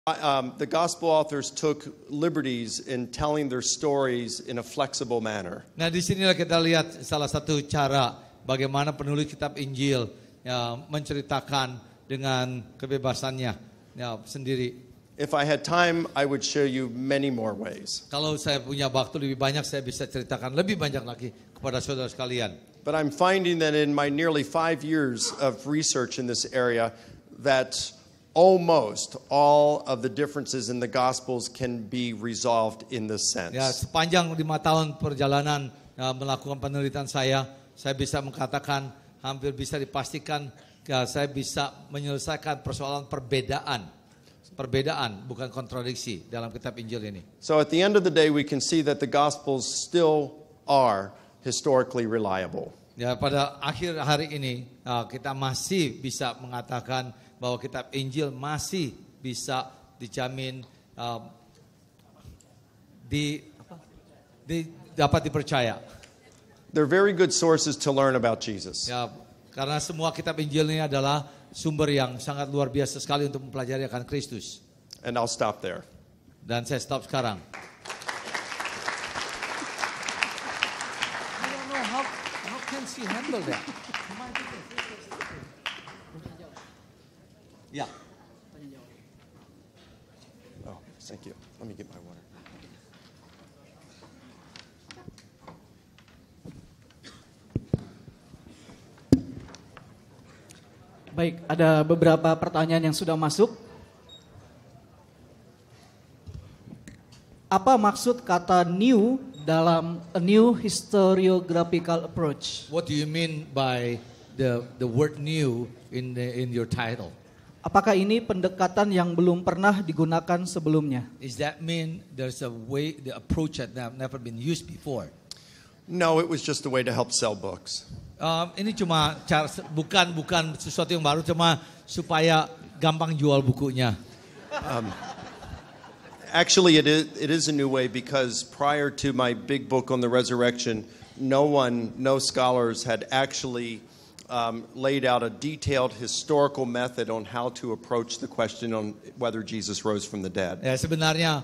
The gospel authors took liberties in telling their stories in a flexible manner. Nah, di sinilah kita lihat salah satu cara bagaimana penulis kitab Injil menceritakan dengan kebebasannya sendiri. If I had time, I would show you many more ways. Kalau saya punya waktu lebih banyak, saya bisa ceritakan lebih banyak lagi kepada saudara sekalian. But I'm finding that in my nearly 5 years of research in this area, that almost all of the differences in the Gospels can be resolved in this sense. Ya, sepanjang 5 tahun perjalanan melakukan penelitian saya bisa mengatakan hampir bisa dipastikan saya bisa menyelesaikan persoalan perbedaan bukan kontradiksi dalam kitab Injil ini. So at the end of the day, we can see that the Gospels still are historically reliable. Ya, pada akhir hari ini kita masih bisa mengatakan bahwa kitab Injil masih bisa dijamin dapat dipercaya. They're very good sources to learn about Jesus. Ya, karena semua kitab Injil ini adalah sumber yang sangat luar biasa sekali untuk mempelajari akan Kristus. And I'll stop there. Dan saya stop sekarang. I don't know how can she handle that? Ya. Oh, thank you. Let me get my water. Baik, ada beberapa pertanyaan yang sudah masuk. Apa maksud kata new dalam a new historiographical approach? What do you mean by the word new in your title? Apakah ini pendekatan yang belum pernah digunakan sebelumnya? Is that mean there's a way, the approach that never been used before? No, it was just a way to help sell books. Ini cuma cara, bukan sesuatu yang baru, cuma supaya gampang jual bukunya. Actually, it is a new way because prior to my big book on the resurrection, no scholars had actually laid out a detailed historical method on how to approach the question on whether Jesus rose from the dead. Ya, sebenarnya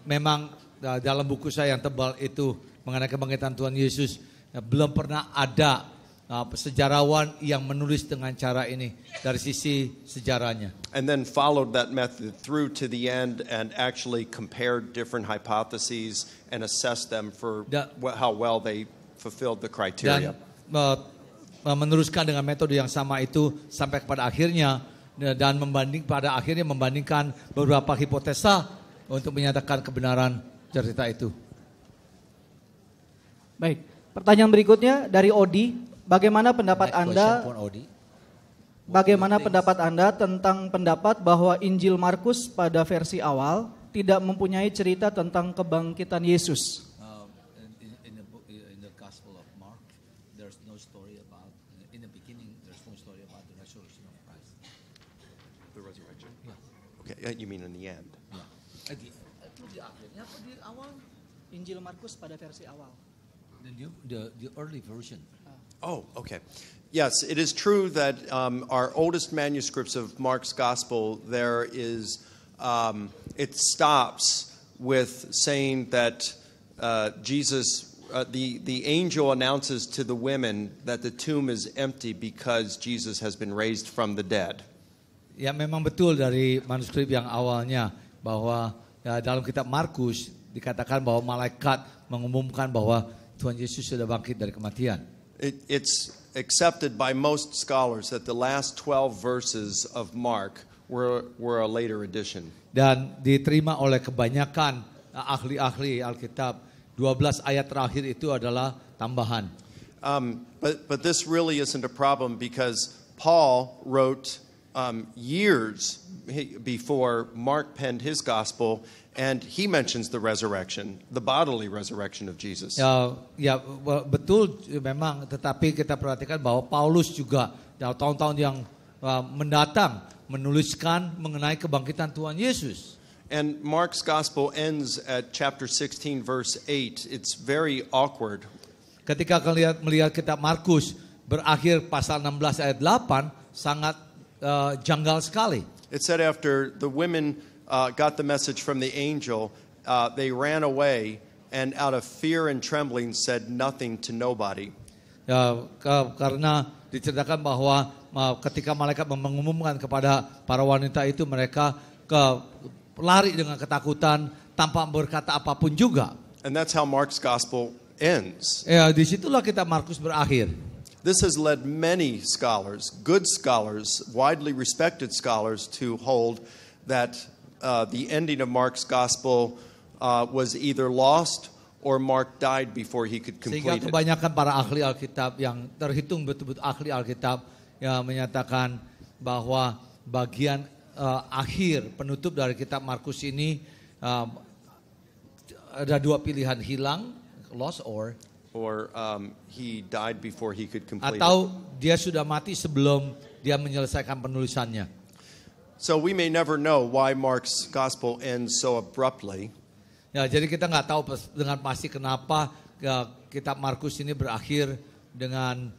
memang dalam buku saya yang tebal itu mengenai kebangkitan Tuhan Yesus belum pernah ada sejarawan yang menulis dengan cara ini dari sisi sejarahnya. And then followed that method through to the end and actually compared different hypotheses and assessed them for how well they fulfilled the criteria. Dan meneruskan dengan metode yang sama itu sampai kepada akhirnya dan membandingkan beberapa hipotesa untuk menyatakan kebenaran cerita itu. Baik, pertanyaan berikutnya dari Odi. Bagaimana pendapat Anda tentang pendapat bahwa Injil Markus pada versi awal tidak mempunyai cerita tentang kebangkitan Yesus? In the Gospel of Mark, there's no story about in the beginning. There's no story about the resurrection of Christ. The resurrection? Yeah. Okay, you mean in the end? Yeah. Di akhirnya atau di awal? Injil Markus pada versi awal. The early version. Oh, okay. Yes, it is true that our oldest manuscripts of Mark's Gospel, there is, it stops with saying that Jesus, the angel announces to the women that the tomb is empty because Jesus has been raised from the dead. Ya, memang betul dari manuskrip yang awalnya bahwa dalam kitab Markus dikatakan bahwa malaikat mengumumkan bahwa Tuhan Yesus sudah bangkit dari kematian. It's accepted by most scholars that the last 12 verses of Mark were a later addition. Dan diterima oleh kebanyakan ahli-ahli Alkitab, 12 ayat terakhir itu adalah tambahan. But this really isn't a problem because Paul wrote years before Mark penned his gospel, and he mentions the resurrection, the bodily resurrection of Jesus. Ya, betul memang, tetapi kita perhatikan bahwa Paulus juga dalam tahun-tahun yang mendatang menuliskan mengenai kebangkitan Tuhan Yesus. And Mark's gospel ends at chapter 16 verse 8. It's very awkward. Ketika kalian melihat kitab Markus berakhir pasal 16 ayat 8 sangat janggal sekali. It said after the women got the message from the angel, they ran away and out of fear and trembling said nothing to nobody. Ya, karena diceritakan bahwa ketika malaikat mengumumkan kepada para wanita itu, mereka lari dengan ketakutan tanpa berkata apapun juga. And that's how Mark's gospel ends. Ya, disitulah kitab Markus berakhir. This has led many scholars, good scholars, widely respected scholars, to hold that the ending of Mark's gospel was either lost or Mark died before he could Sehingga complete it. kebanyakan para ahli Alkitab yang terhitung betul-betul ahli Alkitab yang menyatakan bahwa bagian akhir penutup dari kitab Markus ini ada dua pilihan, hilang, lost, or he died before he could complete it. atau dia sudah mati sebelum dia menyelesaikan penulisannya. So we may never know why Mark's gospel ends so abruptly. Ya, jadi kita nggak tahu dengan pasti kenapa kitab Markus ini berakhir dengan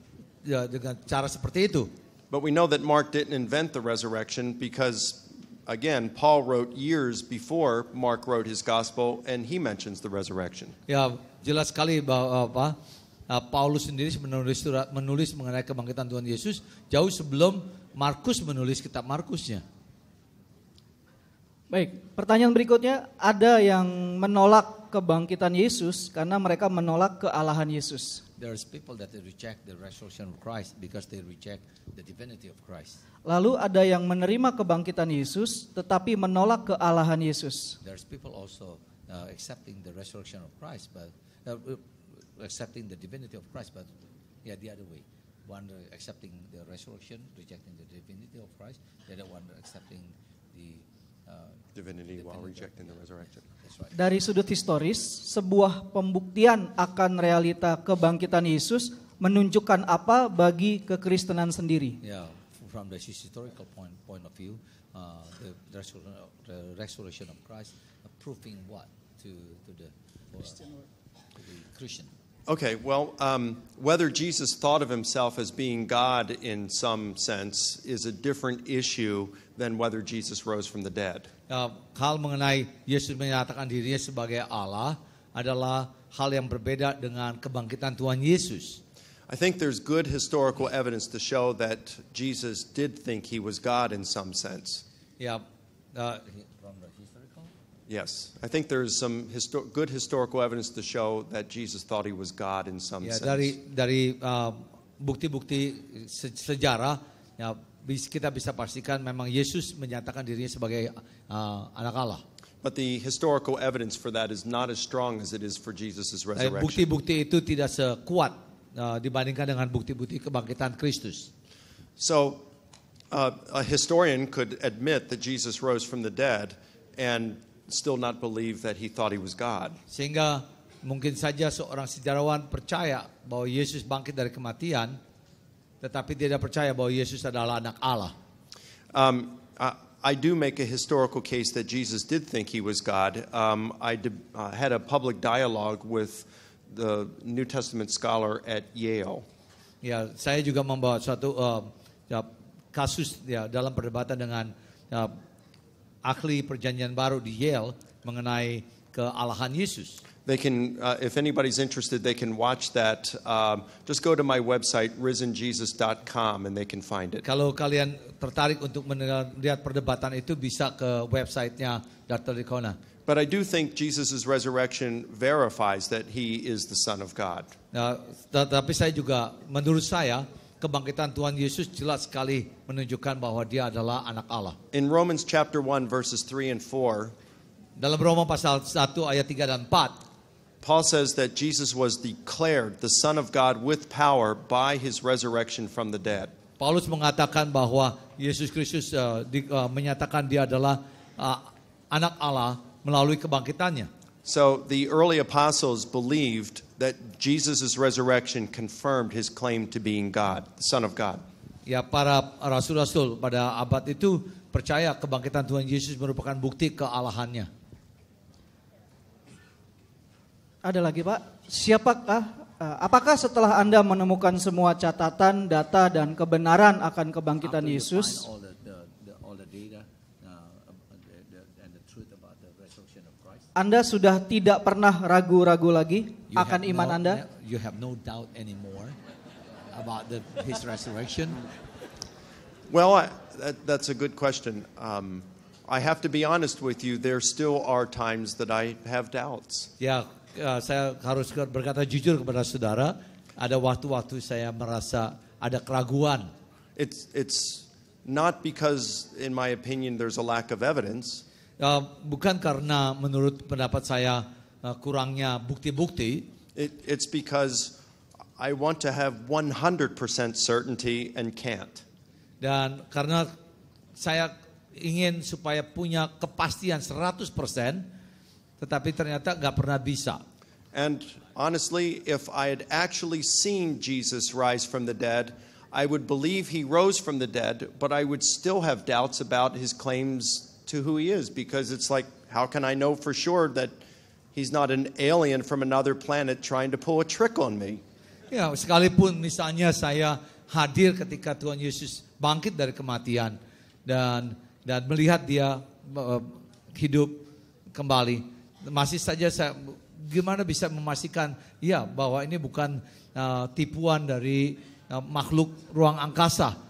cara seperti itu. But we know that Mark didn't invent the resurrection because, again, Paul wrote years before Mark wrote his gospel, and he mentions the resurrection. Ya, jelas sekali bahwa Paulus sendiri menulis mengenai kebangkitan Tuhan Yesus jauh sebelum Markus menulis kitab Markusnya. Baik, pertanyaan berikutnya, ada yang menolak kebangkitan Yesus karena mereka menolak kealahan Yesus. There's people that they reject the resurrection of Christ because they reject the divinity of Christ. Lalu ada yang menerima kebangkitan Yesus tetapi menolak kealahan Yesus. There's people also accepting the resurrection of Christ, but accepting the divinity of Christ, but the other way. One accepting the resurrection, rejecting the divinity of Christ. The other one accepting the Divinity while rejecting the resurrection. That's right. Dari sudut historis, sebuah pembuktian akan realita kebangkitan Yesus menunjukkan apa bagi kekristenan sendiri? Yeah, from the historical point of view, the resurrection of Christ proving what to the Christian. Okay, well, whether Jesus thought of himself as being God in some sense is a different issue than whether Jesus rose from the dead. Hal mengenai Yesus menyatakan dirinya sebagai Allah adalah hal yang berbeda dengan kebangkitan Tuhan Yesus. I think there's good historical evidence to show that Jesus did think he was God in some sense. Ya, from the historical. Yes, I think there's some good historical evidence to show that Jesus thought he was God in some Ya, sense. dari bukti-bukti sejarah, ya, kita bisa pastikan memang Yesus menyatakan dirinya sebagai anak Allah. But the historical evidence for that is not as strong as it is for Jesus' resurrection. Bukti-bukti itu tidak sekuat dibandingkan dengan bukti-bukti kebangkitan Kristus. So, a historian could admit that Jesus rose from the dead and still not believe that he thought he was God. Sehingga mungkin saja seorang sejarawan percaya bahwa Yesus bangkit dari kematian, tetapi tidak percaya bahwa Yesus adalah anak Allah. I do make a historical case that Jesus did think he was God. I had a public dialogue with the New Testament scholar at Yale. Ya, saya juga membawa suatu kasus dalam perdebatan dengan ahli perjanjian baru di Yale mengenai kealahan Yesus. They can, if anybody's interested, they can watch that. Just go to my website, risenjesus.com, and they can find it. Kalau kalian tertarik untuk melihat perdebatan itu, bisa ke websitenya Dr. Licona. But I do think Jesus' resurrection verifies that he is the Son of God. Nah, tapi saya juga, menurut saya, kebangkitan Tuhan Yesus jelas sekali menunjukkan bahwa dia adalah anak Allah. In Romans chapter 1, verses 3 and 4, dalam Roma pasal 1 ayat 3 dan 4, Paul says that Jesus was declared the Son of God with power by his resurrection from the dead. Paulus mengatakan bahwa Yesus Kristus menyatakan dia adalah anak Allah melalui kebangkitannya. So the early apostles believed that Jesus' resurrection confirmed his claim to being God, the Son of God. Ya, para rasul-rasul pada abad itu percaya kebangkitan Tuhan Yesus merupakan bukti kealahannya. Ada lagi Pak, apakah setelah Anda menemukan semua catatan, data, dan kebenaran akan kebangkitan Yesus, All the data and the Anda sudah tidak pernah ragu-ragu lagi You akan have iman Anda? You have no doubt anymore about his resurrection. Well, that's a good question. I have to be honest with you. There still are times that I have doubts. Ya, saya harus berkata jujur kepada saudara, ada waktu-waktu saya merasa ada keraguan. It's not because, in my opinion, there's a lack of evidence. Bukan karena menurut pendapat saya kurangnya bukti-bukti. It's because I want to have 100% certainty and can't. Dan karena saya ingin supaya punya kepastian 100%, tetapi ternyata nggak pernah bisa. And honestly, if I had actually seen Jesus rise from the dead, I would believe he rose from the dead, but I would still have doubts about his claims to who he is, because it's like, how can I know for sure that he's not an alien from another planet trying to pull a trick on me? Ya, sekalipun misalnya saya hadir ketika Tuhan Yesus bangkit dari kematian dan melihat dia hidup kembali, masih saja saya gimana bisa memastikan ya bahwa ini bukan tipuan dari makhluk ruang angkasa.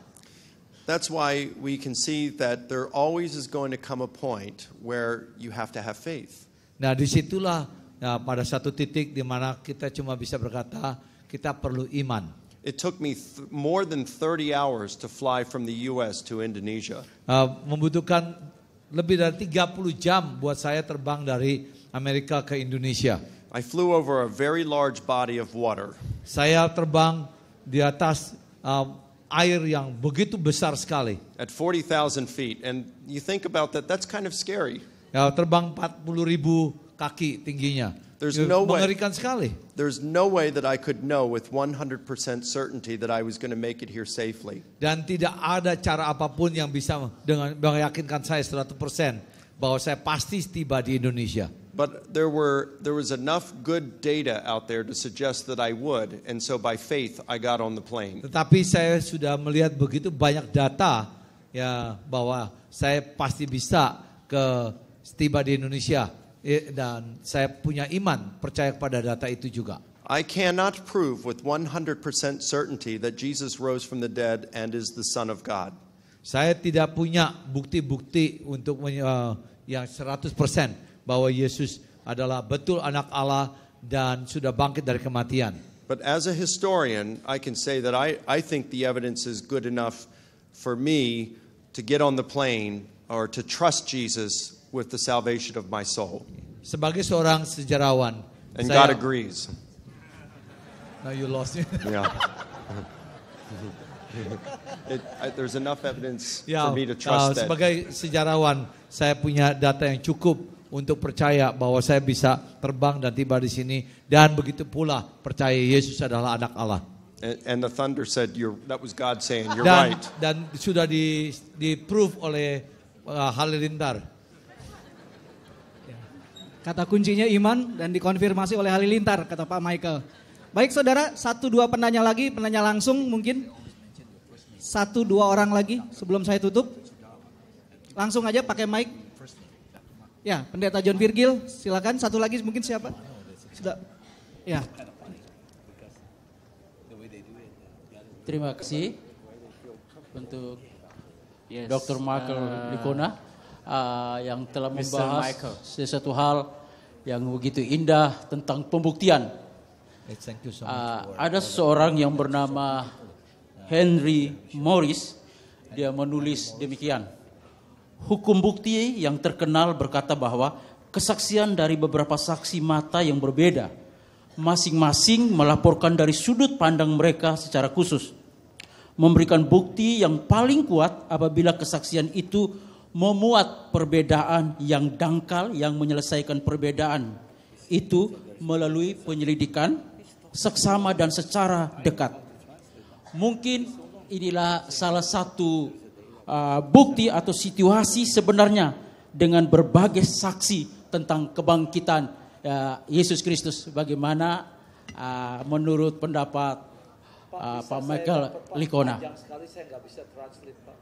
That's why we can see that there always is going to come a point where you have to have faith. Nah, disitulah pada satu titik di mana kita cuma bisa berkata kita perlu iman. It took me more than 30 hours to fly from the US to Indonesia. Membutuhkan lebih dari 30 jam buat saya terbang dari Amerika ke Indonesia. I flew over a very large body of water. Saya terbang di atas air yang begitu besar sekali. At 40,000 feet. And you think about that, that's kind of scary. Ya, terbang 40.000 kaki tingginya. There's no way. Mengerikan sekali. There's no way that I could know with 100% certainty that I was going to make it here safely. Dan tidak ada cara apapun yang bisa dengan meyakinkan saya 100% bahwa saya pasti tiba di Indonesia. But there was enough good data out there to suggest that I would, and so by faith I got on the plane. Tetapi saya sudah melihat begitu banyak data ya bahwa saya pasti bisa tiba di Indonesia, dan saya punya iman percaya kepada data itu juga. I cannot prove with 100% certainty that Jesus rose from the dead and is the Son of God. Saya tidak punya bukti-bukti untuk yang 100% bahwa Yesus adalah betul anak Allah dan sudah bangkit dari kematian. But as a historian, I can say that I think the evidence is good enough for me to get on the plane or to trust Jesus with the salvation of my soul. Sebagai seorang sejarawan, And God agrees. Now you lost it. Yeah. There's enough evidence for me to trust that. Sebagai sejarawan, saya punya data yang cukup untuk percaya bahwa saya bisa terbang dan tiba di sini, dan begitu pula percaya Yesus adalah anak Allah. And the thunder said, that was God saying, you're right. Dan sudah di-prove oleh Halilintar. Kata kuncinya iman dan dikonfirmasi oleh Halilintar, kata Pak Michael. Baik saudara, 1-2 penanya lagi, penanya langsung mungkin. 1-2 orang lagi sebelum saya tutup. Langsung aja pakai mic. Ya, Pendeta John Virgil, silakan. Satu lagi mungkin siapa? Sudah. Ya. Terima kasih untuk Dr. Michael Licona yang telah membahas sesuatu hal yang begitu indah tentang pembuktian. Ada seorang yang bernama Henry Morris, dia menulis demikian. Hukum bukti yang terkenal berkata bahwa kesaksian dari beberapa saksi mata yang berbeda, masing-masing melaporkan dari sudut pandang mereka secara khusus, memberikan bukti yang paling kuat apabila kesaksian itu memuat perbedaan yang dangkal yang menyelesaikan perbedaan itu melalui penyelidikan seksama dan secara dekat. Mungkin inilah salah satu bukti atau situasi sebenarnya dengan berbagai saksi tentang kebangkitan Yesus Kristus. Bagaimana menurut pendapat Pak Michael Licona? Sekali saya nggak bisa translate, Pak.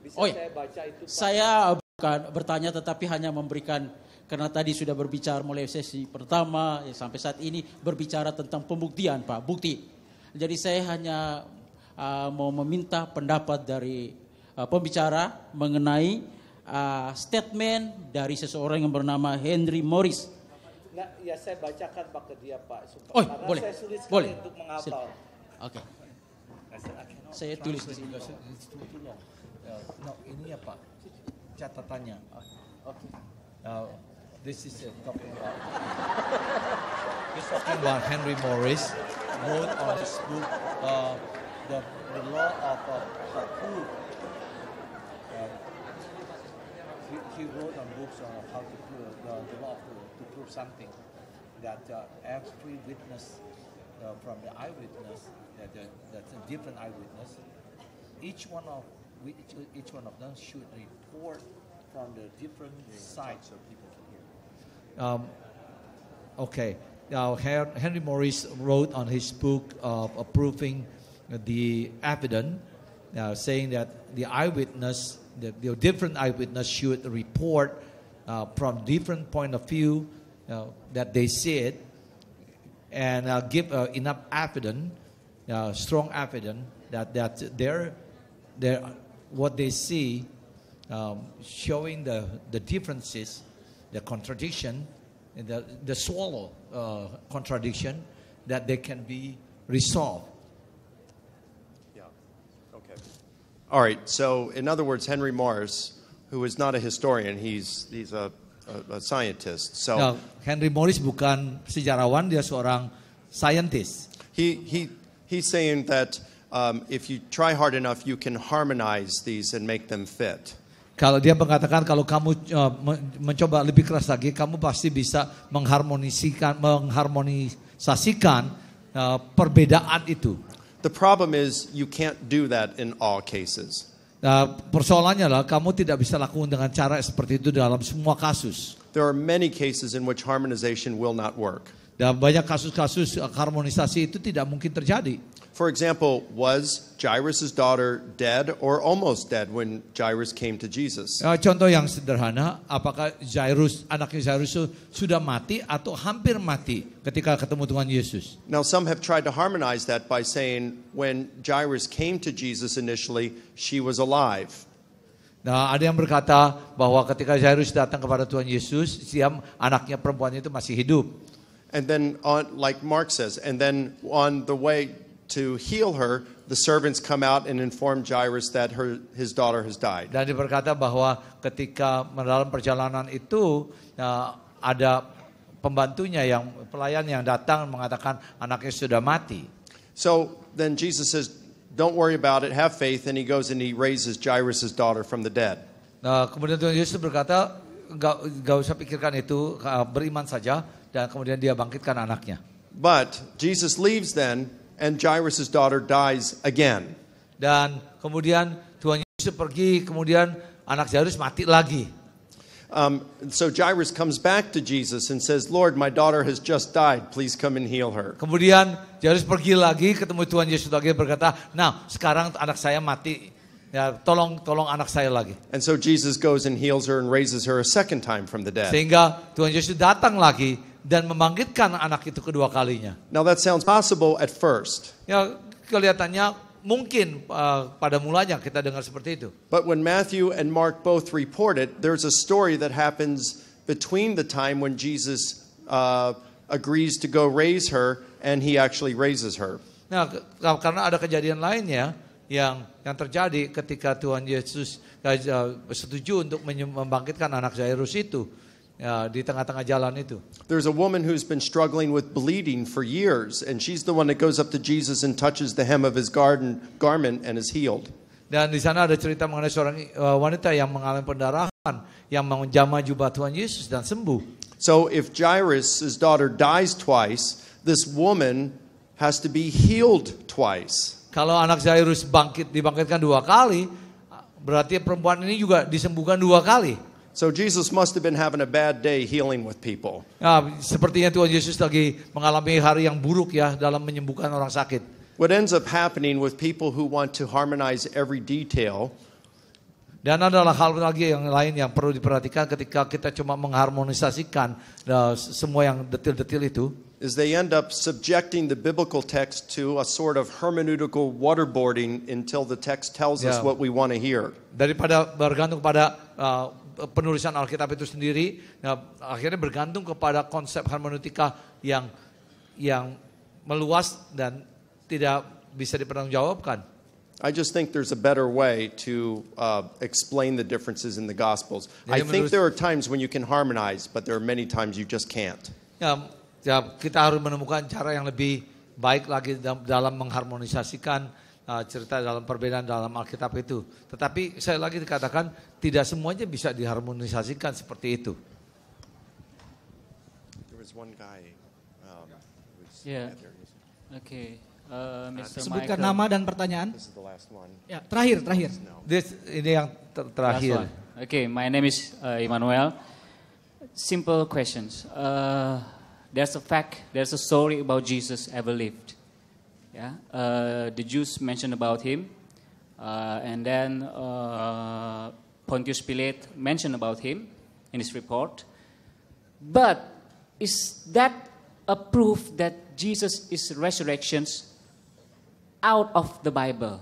Bisa Oh, iya. saya baca itu, Pak? Saya Bukan bertanya tetapi hanya memberikan, karena tadi sudah berbicara mulai sesi pertama sampai saat ini berbicara tentang pembuktian Pak, bukti. Jadi saya hanya mau meminta pendapat dari pembicara mengenai statement dari seseorang yang bernama Henry Morris. Nggak, ya saya bacakan Pak ke dia Pak. Oh, Karena boleh. saya sulit sekali Boleh. untuk menghafal. Oke. Saya tulis di sini. No, ini ya Pak, catatannya. Okay. This is talking about. He's talking about Henry Morris wrote on his book the law of proof. He wrote on books on how to prove the law to prove something that every witness from the eyewitness that's a different eyewitness. Each one of them should report from the different sides of people can hear. Okay. Now Henry Morris wrote on his book of approving the evidence, saying that the eyewitness, the different eyewitness should report from different point of view that they see it, and give enough evidence, strong evidence that their what they see, showing the differences, the contradiction, and the swallow contradiction, that they can be resolved. Yeah. Okay. All right. So, in other words, Henry Morris, who is not a historian, he's a scientist. So Now, Henry Morris bukan sejarawan, dia seorang scientist. he's saying that if you try hard enough, you can harmonize these and make them fit. Kalau dia mengatakan kalau kamu mencoba lebih keras lagi, kamu pasti bisa mengharmonisasikan perbedaan itu. The problem is you can't do that in all cases. Persoalannya lah kamu tidak bisa lakukan dengan cara seperti itu dalam semua kasus. There are many cases in which harmonization will not work. Dan banyak kasus-kasus harmonisasi itu tidak mungkin terjadi. For example, was Jairus' daughter dead or almost dead when Jairus came to Jesus? Contoh yang sederhana, apakah anaknya Jairus sudah mati atau hampir mati ketika ketemu Tuhan Yesus? Now, some have tried to harmonize that by saying when Jairus came to Jesus initially, she was alive. Nah, ada yang berkata bahwa ketika Jairus datang kepada Tuhan Yesus, anaknya perempuan itu masih hidup. And then, like Mark says, and then on the way to heal her, the servants come out and inform Jairus that his daughter has died. Dan dia berkata bahwa ketika dalam perjalanan itu ada pembantunya pelayan yang datang mengatakan anaknya sudah mati. So then Jesus says, "Don't worry about it, have faith," and he goes and he raises Jairus' daughter from the dead. Nah, kemudian Tuhan Yesus berkata, enggak usah pikirkan itu, beriman saja, dan kemudian dia bangkitkan anaknya. But Jesus leaves then, and Jairus' daughter dies again. Dan kemudian Tuhan Yesus pergi, kemudian anak Jairus mati lagi. So Jairus comes back to Jesus and says, "Lord, my daughter has just died. Please come and heal her." Kemudian Jairus pergi lagi, ketemu Tuhan Yesus lagi, berkata, "Nah, sekarang anak saya mati. Ya, tolong anak saya lagi." And so Jesus goes and heals her and raises her a second time from the dead. Sehingga Tuhan Yesus datang lagi dan membangkitkan anak itu kedua kalinya. Now that sounds possible at first. Ya, kelihatannya mungkin pada mulanya kita dengar seperti itu. But when Matthew and Mark both report it, there's a story that happens between the time when Jesus agrees to go raise her and he actually raises her. Nah, karena ada kejadian lainnya yang terjadi ketika Tuhan Yesus setuju untuk membangkitkan anak Jairus itu. Ya, di tengah-tengah jalan itu. There's a woman who's been struggling with bleeding for years, and she's the one that goes up to Jesus and touches the hem of his garment and is healed. Dan di sana ada cerita mengenai seorang wanita yang mengalami pendarahan, yang menjamah jubah Tuhan Yesus dan sembuh. So if Jairus' daughter dies twice, this woman has to be healed twice. Kalau anak Jairus dibangkitkan dua kali, berarti perempuan ini juga disembuhkan dua kali. So Jesus must have been having a bad day healing with people. Nah, sepertinya Tuhan Yesus lagi mengalami hari yang buruk ya dalam menyembuhkan orang sakit. What ends up happening with people who want to harmonize every detail, Dan adalah hal lagi yang lain yang perlu diperhatikan ketika kita cuma mengharmonisasikan semua yang detil-detil itu. Is they end up subjecting the biblical text to a sort of hermeneutical waterboarding until the text tells us Yeah. what we want to hear. Daripada bergantung pada penulisan Alkitab itu sendiri, akhirnya bergantung kepada konsep hermeneutika yang meluas dan tidak bisa dipertanggungjawabkan. I just think there's a better way to explain the differences in the Gospels. I think there are times when you can harmonize, but there are many times you just can't. Ya, kita harus menemukan cara yang lebih baik lagi dalam mengharmonisasikan cerita dalam perbedaan dalam Alkitab itu. Tetapi saya lagi dikatakan tidak semuanya bisa diharmonisasikan seperti itu. There was one guy. Yeah. Okay. Mr. Sebutkan Michael. nama dan pertanyaan. This is the last one. Ya, terakhir. Ini yang terakhir. Last one. Okay, my name is Emmanuel. Simple questions. There's a story about Jesus ever lived. Yeah, the Jews mentioned about him, and then Pontius Pilate mentioned about him in his report. But is that a proof that Jesus is resurrections out of the Bible?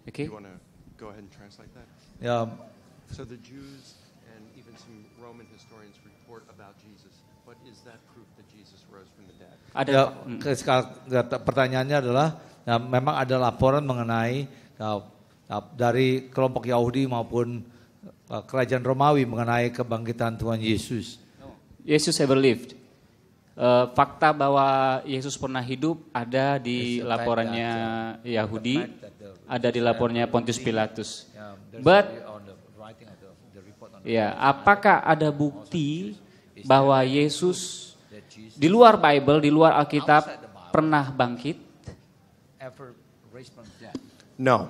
Okay. You want to go ahead and translate that? Ya, So the Jews and even some Roman historians report about Jesus. But is that proof that Jesus rose from the dead? pertanyaannya adalah, memang ada laporan mengenai dari kelompok Yahudi maupun kerajaan Romawi mengenai kebangkitan Tuhan Yesus. Yesus ever lived. Fakta bahwa Yesus pernah hidup ada di laporannya Yahudi, ada di laporannya Pontius Pilatus. But, ya, apakah ada bukti bahwa Yesus di luar Bible, di luar Alkitab pernah bangkit? No.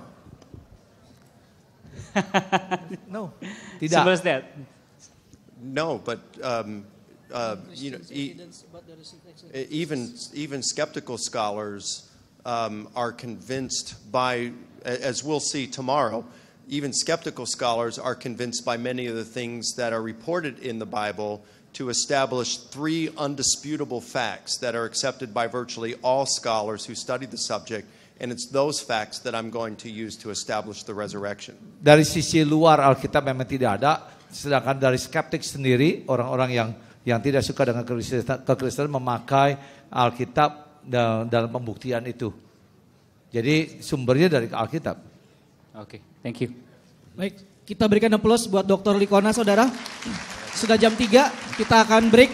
No, Simple tidak. as that. No, but you know, even skeptical scholars are convinced by, as we'll see tomorrow, even skeptical scholars are convinced by many of the things that are reported in the Bible to establish three undisputable facts that are accepted by virtually all scholars who study the subject, and it's those facts that I'm going to use to establish the resurrection. Dari sisi luar Alkitab memang tidak ada, sedangkan dari skeptik sendiri, orang-orang yang tidak suka dengan kekristenan memakai Alkitab dalam pembuktian itu. Jadi sumbernya dari Alkitab. Oke, thank you. Baik, kita berikan aplaus buat Dr. Likona, saudara. Sudah jam 3, kita akan break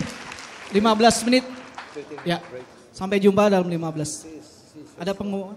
15 menit. Ya, sampai jumpa dalam 15. Ada pengumuman?